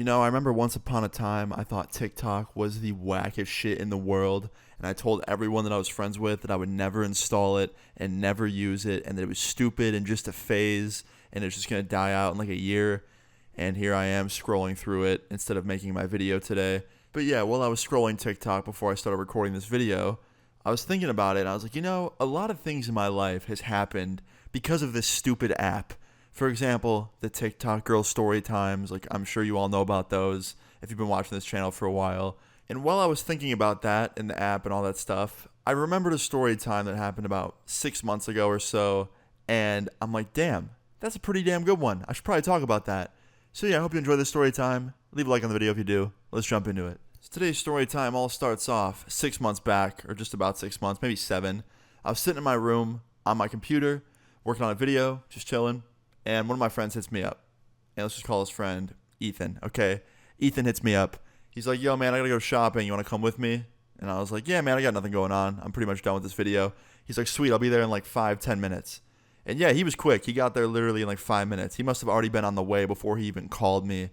I remember once upon a time I thought TikTok was the wackest shit in the world, and I told everyone that I was friends with that I would never install it and never use it, and that it was stupid and just a phase, and it's just gonna die out in like a year. And here I am scrolling through it instead of making my video today. But yeah, while I was scrolling TikTok before I started recording this video, I was thinking about it, and I was like, a lot of things in my life has happened because of this stupid app. For example, the TikTok girl story times, like I'm sure you all know about those if you've been watching this channel for a while. And while I was thinking about that and the app and all that stuff, I remembered a story time that happened about 6 months ago or so, and I'm like, damn, that's a pretty damn good one. I should probably talk about that. So yeah, I hope you enjoy this story time. Leave a like on the video if you do. Let's jump into it. So today's story time all starts off 6 months back, or just about 6 months, maybe 7. I was sitting in my room on my computer, working on a video, just chilling. And one of my friends hits me up. And let's just call his friend Ethan, okay? Ethan hits me up. He's like, yo, man, I gotta go shopping. You wanna come with me? And I was like, yeah, man, I got nothing going on. I'm pretty much done with this video. He's like, sweet, I'll be there in like 5-10 minutes. And yeah, he was quick. He got there literally in like 5 minutes. He must have already been on the way before he even called me.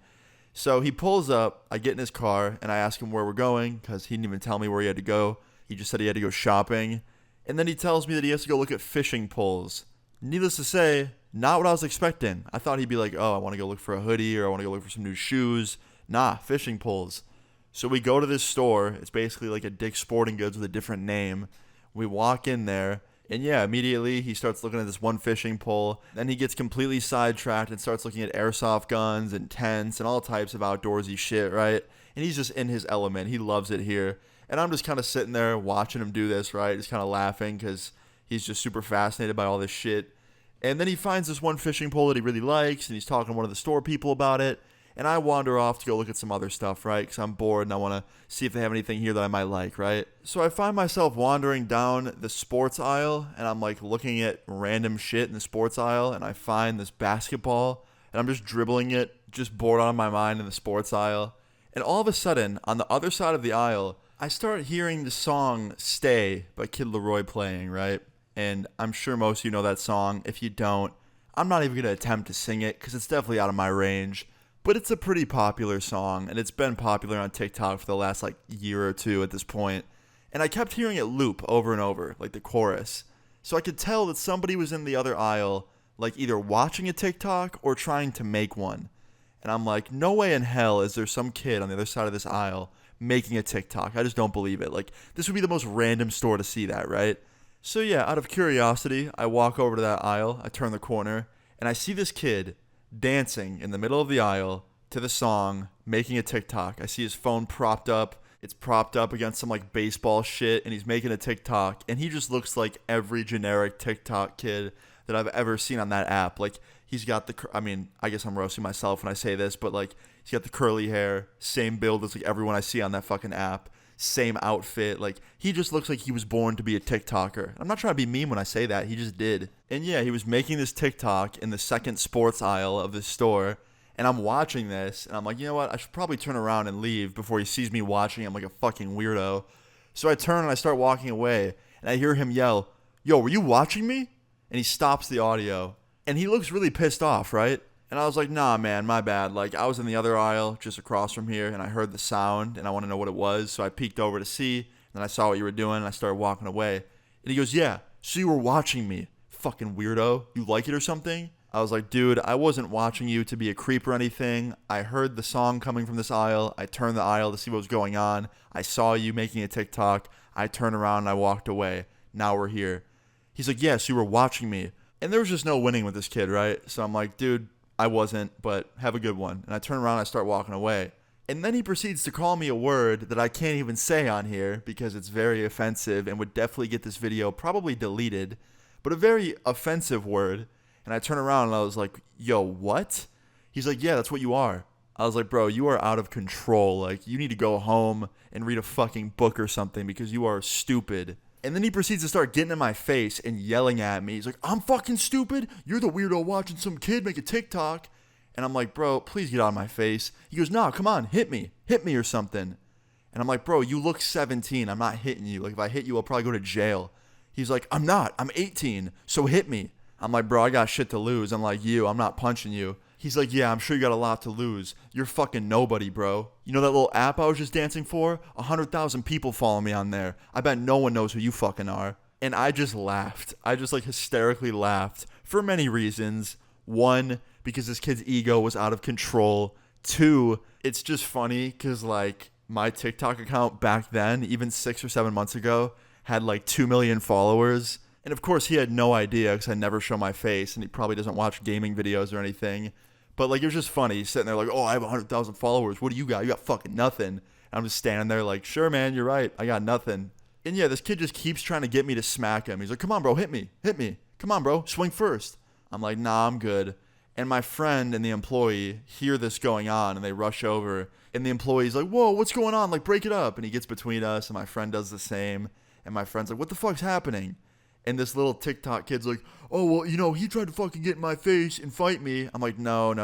So he pulls up. I get in his car, and I ask him where we're going because he didn't even tell me where he had to go. He just said he had to go shopping. And then he tells me that he has to go look at fishing poles. Needless to say, not what I was expecting. I thought he'd be like, oh, I want to go look for a hoodie or I want to go look for some new shoes. Nah, fishing poles. So we go to this store. It's basically like a Dick's Sporting Goods with a different name. We walk in there, and yeah, immediately he starts looking at this one fishing pole. Then he gets completely sidetracked and starts looking at airsoft guns and tents and all types of outdoorsy shit, right? And he's just in his element. He loves it here. And I'm just kind of sitting there watching him do this, right? Just kind of laughing because he's just super fascinated by all this shit. And then he finds this one fishing pole that he really likes, and he's talking to one of the store people about it. And I wander off to go look at some other stuff, right? Because I'm bored and I want to see if they have anything here that I might like, right? So I find myself wandering down the sports aisle, and I'm like looking at random shit in the sports aisle, and I find this basketball, and I'm just dribbling it, just bored out of my mind in the sports aisle. And all of a sudden, on the other side of the aisle, I start hearing the song Stay by Kid Laroi playing, right? And I'm sure most of you know that song. If you don't, I'm not even going to attempt to sing it because it's definitely out of my range. But it's a pretty popular song, and it's been popular on TikTok for the last like year or two at this point. And I kept hearing it loop over and over, like the chorus. So I could tell that somebody was in the other aisle, like either watching a TikTok or trying to make one. And I'm like, no way in hell is there some kid on the other side of this aisle making a TikTok. I just don't believe it. Like, this would be the most random store to see that, right? So yeah, out of curiosity, I walk over to that aisle, I turn the corner, and I see this kid dancing in the middle of the aisle to the song, making a TikTok. I see his phone propped up. It's propped up against some like baseball shit, and he's making a TikTok, and he just looks like every generic TikTok kid that I've ever seen on that app. Like, he's got I guess I'm roasting myself when I say this, but like, he's got the curly hair, same build as like everyone I see on that fucking app. Same outfit. Like, he just looks like he was born to be a TikToker. I'm not trying to be mean when I say that. He just did. And yeah, he was making this TikTok in the second sports aisle of this store. And I'm watching this, and I'm like, you know what? I should probably turn around and leave before he sees me watching him like a fucking weirdo. So I turn and I start walking away, and I hear him yell, yo, were you watching me? And he stops the audio. And he looks really pissed off, right? And I was like, nah, man, my bad. Like, I was in the other aisle just across from here, and I heard the sound, and I want to know what it was. So I peeked over to see, and then I saw what you were doing, and I started walking away. And he goes, yeah, so you were watching me, fucking weirdo. You like it or something? I was like, dude, I wasn't watching you to be a creep or anything. I heard the song coming from this aisle. I turned the aisle to see what was going on. I saw you making a TikTok. I turned around and I walked away. Now we're here. He's like, yes, you were watching me. And there was just no winning with this kid, right? So I'm like, dude, I wasn't, but have a good one. And I turn around and I start walking away. And then he proceeds to call me a word that I can't even say on here because it's very offensive and would definitely get this video probably deleted, but a very offensive word. And I turn around and I was like, yo, what? He's like, yeah, that's what you are. I was like, bro, you are out of control. Like, you need to go home and read a fucking book or something because you are stupid. And then he proceeds to start getting in my face and yelling at me. He's like, I'm fucking stupid. You're the weirdo watching some kid make a TikTok. And I'm like, bro, please get out of my face. He goes, nah, come on, hit me or something. And I'm like, bro, you look 17. I'm not hitting you. Like, if I hit you, I'll probably go to jail. He's like, I'm not. I'm 18. So hit me. I'm like, bro, I got shit to lose. I'm like you. I'm not punching you. He's like, yeah, I'm sure you got a lot to lose. You're fucking nobody, bro. You know that little app I was just dancing for? 100,000 people follow me on there. I bet no one knows who you fucking are. And I just laughed. I just like hysterically laughed for many reasons. One, because this kid's ego was out of control. Two, it's just funny because like my TikTok account back then, even 6 or 7 months ago, had like 2 million followers. And of course he had no idea because I never show my face and he probably doesn't watch gaming videos or anything. But like it was just funny. He's sitting there like, oh, I have 100,000 followers. What do you got? You got fucking nothing. And I'm just standing there like, sure, man, you're right. I got nothing. And yeah, this kid just keeps trying to get me to smack him. He's like, come on, bro, hit me. Come on, bro, swing first. I'm like, nah, I'm good. And my friend and the employee hear this going on and they rush over. And the employee's like, whoa, what's going on? Like, break it up. And he gets between us and my friend does the same. And my friend's like, what the fuck's happening? And this little TikTok kid's like, oh, well, you know, he tried to fucking get in my face and fight me. I'm like, no.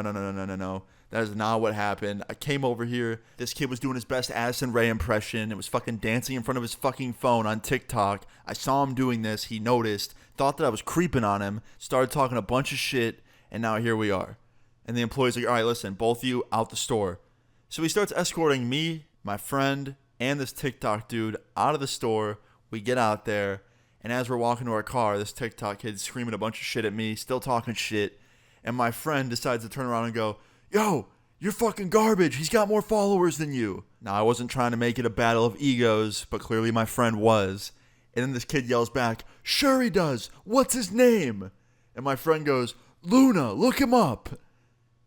That is not what happened. I came over here. This kid was doing his best Addison Rae impression. It was fucking dancing in front of his fucking phone on TikTok. I saw him doing this. He noticed, thought that I was creeping on him, started talking a bunch of shit, and now here we are. And the employee's like, all right, listen, both of you out the store. So he starts escorting me, my friend, and this TikTok dude out of the store. We get out there, and as we're walking to our car, this TikTok kid's screaming a bunch of shit at me, still talking shit, and my friend decides to turn around and go, yo, you're fucking garbage. He's got more followers than you. Now, I wasn't trying to make it a battle of egos, but clearly my friend was. And then this kid yells back, sure he does. What's his name? And my friend goes, Luna, look him up.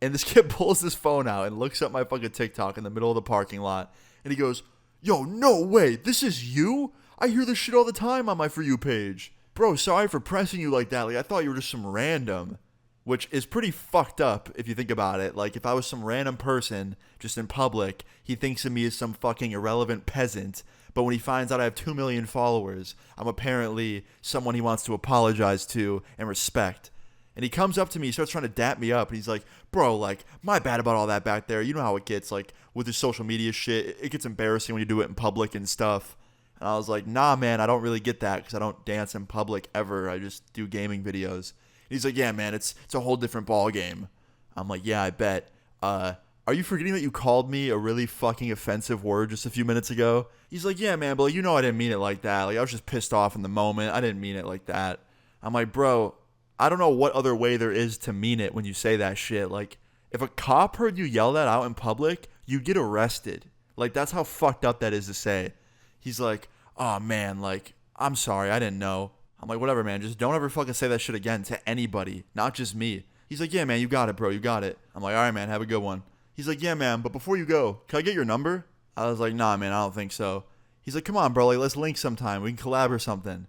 And this kid pulls his phone out and looks up my fucking TikTok in the middle of the parking lot. And he goes, yo, no way. This is you? I hear this shit all the time on my For You page. Bro, sorry for pressing you like that. Like, I thought you were just some random. Which is pretty fucked up if you think about it. Like, if I was some random person just in public, he thinks of me as some fucking irrelevant peasant. But when he finds out I have 2 million followers, I'm apparently someone he wants to apologize to and respect. And he comes up to me, he starts trying to dap me up, and he's like, bro, like, my bad about all that back there. You know how it gets, like, with his social media shit. It gets embarrassing when you do it in public and stuff. And I was like, nah, man, I don't really get that because I don't dance in public ever. I just do gaming videos. He's like, yeah, man, it's a whole different ball game. I'm like, yeah, I bet. Are you forgetting that you called me a really fucking offensive word just a few minutes ago? He's like, yeah, man, but like, you know I didn't mean it like that. Like, I was just pissed off in the moment. I didn't mean it like that. I'm like, bro, I don't know what other way there is to mean it when you say that shit. Like, if a cop heard you yell that out in public, you get arrested. Like, that's how fucked up that is to say. He's like, oh, man, like, I'm sorry, I didn't know. I'm like, whatever, man. Just don't ever fucking say that shit again to anybody, not just me. He's like, yeah, man, you got it, bro. You got it. I'm like, all right, man, have a good one. He's like, yeah, man, but before you go, can I get your number? I was like, nah, man, I don't think so. He's like, come on, bro. Like, let's link sometime. We can collab or something.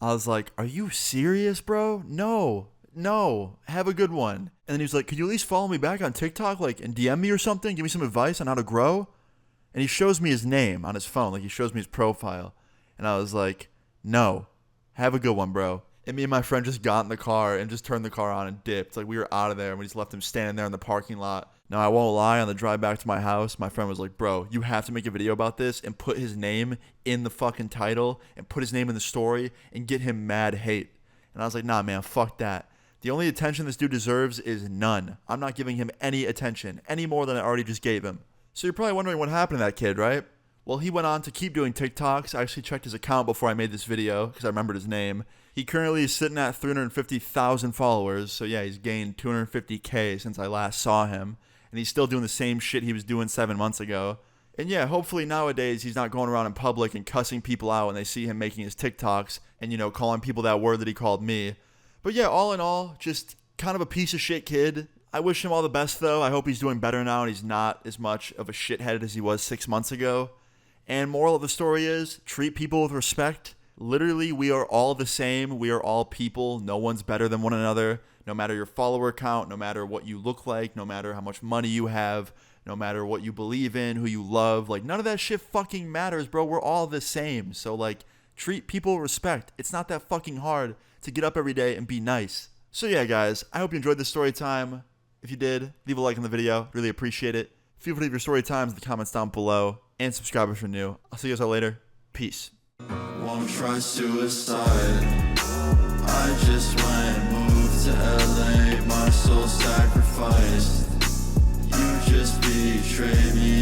I was like, are you serious, bro? No. Have a good one. And then he was like, could you at least follow me back on TikTok, like, and DM me or something? Give me some advice on how to grow? And he shows me his name on his phone. Like, he shows me his profile. And I was like, no. Have a good one, bro. And me and my friend just got in the car and just turned the car on and dipped. Like, we were out of there and we just left him standing there in the parking lot. Now, I won't lie, on the drive back to my house, my friend was like, bro, you have to make a video about this and put his name in the fucking title and put his name in the story and get him mad hate. And I was like, nah, man, fuck that. The only attention this dude deserves is none. I'm not giving him any attention, any more than I already just gave him. So you're probably wondering what happened to that kid, right? Well, he went on to keep doing TikToks. I actually checked his account before I made this video because I remembered his name. He currently is sitting at 350,000 followers. So yeah, he's gained 250K since I last saw him. And he's still doing the same shit he was doing 7 months ago. And yeah, hopefully nowadays he's not going around in public and cussing people out when they see him making his TikToks and, you know, calling people that word that he called me. But yeah, all in all, just kind of a piece of shit kid. I wish him all the best though. I hope he's doing better now and he's not as much of a shithead as he was 6 months ago. And moral of the story is, treat people with respect. Literally, we are all the same. We are all people. No one's better than one another. No matter your follower count, no matter what you look like, no matter how much money you have, no matter what you believe in, who you love. Like, none of that shit fucking matters, bro. We're all the same. So, like, treat people with respect. It's not that fucking hard to get up every day and be nice. So, yeah, guys, I hope you enjoyed this story time. If you did, leave a like on the video. Really appreciate it. Feel free to leave your story times in the comments down below. And subscribe if you're new. I'll see you guys all later. Peace. Won't try suicide. I just went, moved to LA. My soul sacrificed. sacrifice. You just betray me